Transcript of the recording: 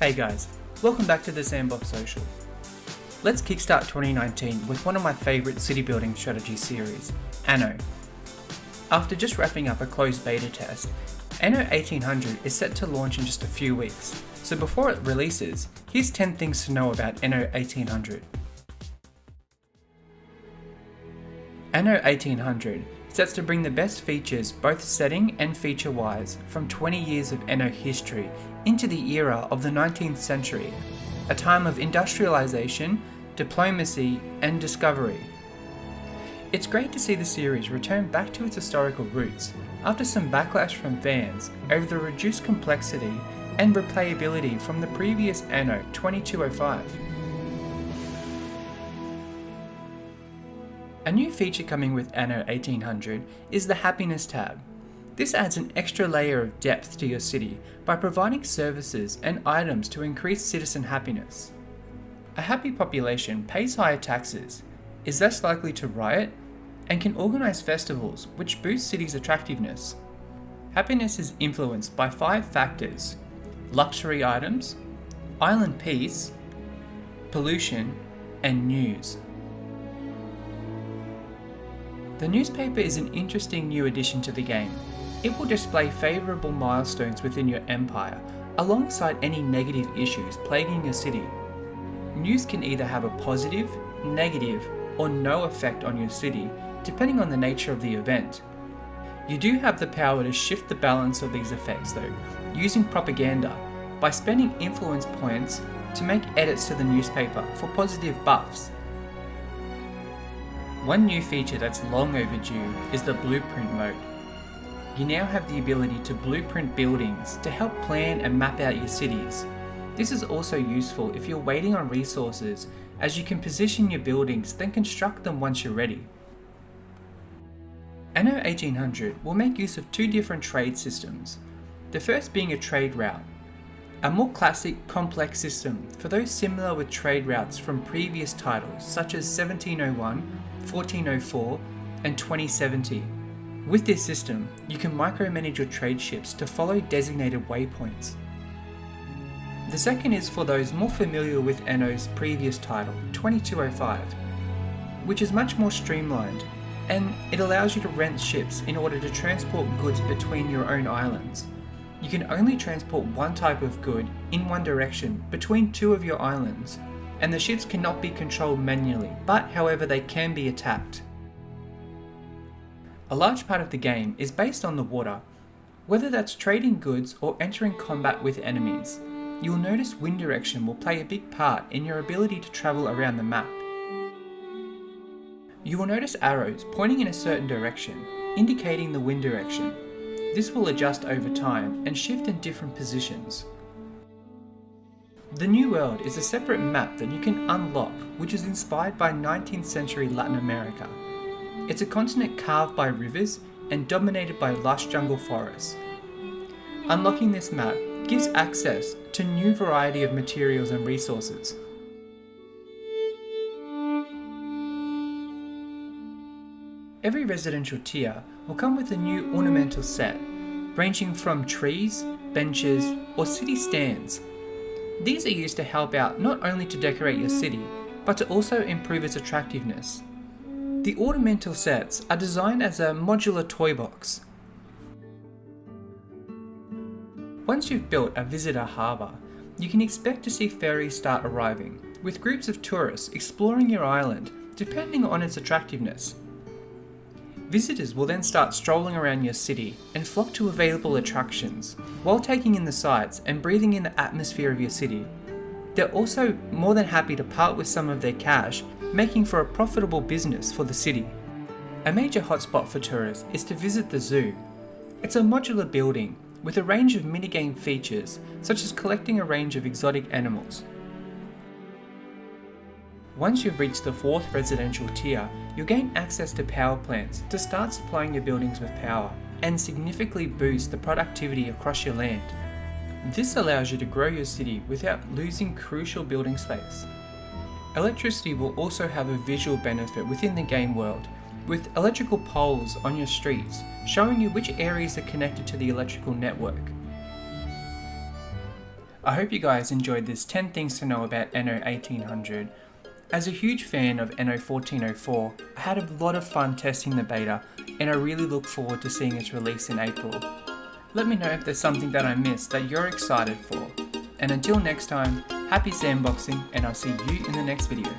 Hey guys, welcome back to the Sandbox Social. Let's kickstart 2019 with one of my favourite city building strategy series, Anno. After just wrapping up a closed beta test, Anno 1800 is set to launch in just a few weeks, so before it releases, here's 10 things to know about Anno 1800. Anno 1800 sets to bring the best features both setting and feature-wise from 20 years of Anno history into the era of the 19th century, a time of industrialization, diplomacy, and discovery. It's great to see the series return back to its historical roots after some backlash from fans over the reduced complexity and replayability from the previous Anno 2205. A new feature coming with Anno 1800 is the Happiness tab. This adds an extra layer of depth to your city by providing services and items to increase citizen happiness. A happy population pays higher taxes, is less likely to riot, and can organise festivals which boost cities' attractiveness. Happiness is influenced by 5 factors: luxury items, island peace, pollution, and news. The newspaper is an interesting new addition to the game. It will display favourable milestones within your empire, alongside any negative issues plaguing your city. News can either have a positive, negative, or no effect on your city, depending on the nature of the event. You do have the power to shift the balance of these effects though, using propaganda, by spending influence points to make edits to the newspaper for positive buffs. One new feature that's long overdue is the blueprint mode. You now have the ability to blueprint buildings to help plan and map out your cities. This is also useful if you're waiting on resources, as you can position your buildings then construct them once you're ready. Anno 1800 will make use of 2 different trade systems, the first being a trade route, a more classic, complex system for those similar with trade routes from previous titles such as 1701, 1404, and 2070. With this system, you can micromanage your trade ships to follow designated waypoints. The second is for those more familiar with Anno's previous title, 2205, which is much more streamlined, and it allows you to rent ships in order to transport goods between your own islands. You can only transport one type of good in one direction between 2 of your islands, and the ships cannot be controlled manually, but however they can be attacked. A large part of the game is based on the water, whether that's trading goods or entering combat with enemies. You'll notice wind direction will play a big part in your ability to travel around the map. You will notice arrows pointing in a certain direction, indicating the wind direction. This will adjust over time and shift in different positions. The New World is a separate map that you can unlock, which is inspired by 19th century Latin America. It's a continent carved by rivers and dominated by lush jungle forests. Unlocking this map gives access to a new variety of materials and resources. Every residential tier will come with a new ornamental set, ranging from trees, benches, or city stands. These are used to help out not only to decorate your city, but to also improve its attractiveness. The ornamental sets are designed as a modular toy box. Once you've built a visitor harbour, you can expect to see ferries start arriving, with groups of tourists exploring your island depending on its attractiveness. Visitors will then start strolling around your city and flock to available attractions, while taking in the sights and breathing in the atmosphere of your city. They're also more than happy to part with some of their cash, making for a profitable business for the city. A major hotspot for tourists is to visit the zoo. It's a modular building with a range of minigame features, such as collecting a range of exotic animals. Once you've reached the 4th residential tier, you'll gain access to power plants to start supplying your buildings with power and significantly boost the productivity across your land. This allows you to grow your city without losing crucial building space. Electricity will also have a visual benefit within the game world, with electrical poles on your streets showing you which areas are connected to the electrical network. I hope you guys enjoyed this 10 things to know about Anno 1800. As a huge fan of Anno 1404, I had a lot of fun testing the beta, and I really look forward to seeing its release in April. Let me know if there's something that I missed that you're excited for. And until next time, happy sandboxing, and I'll see you in the next video.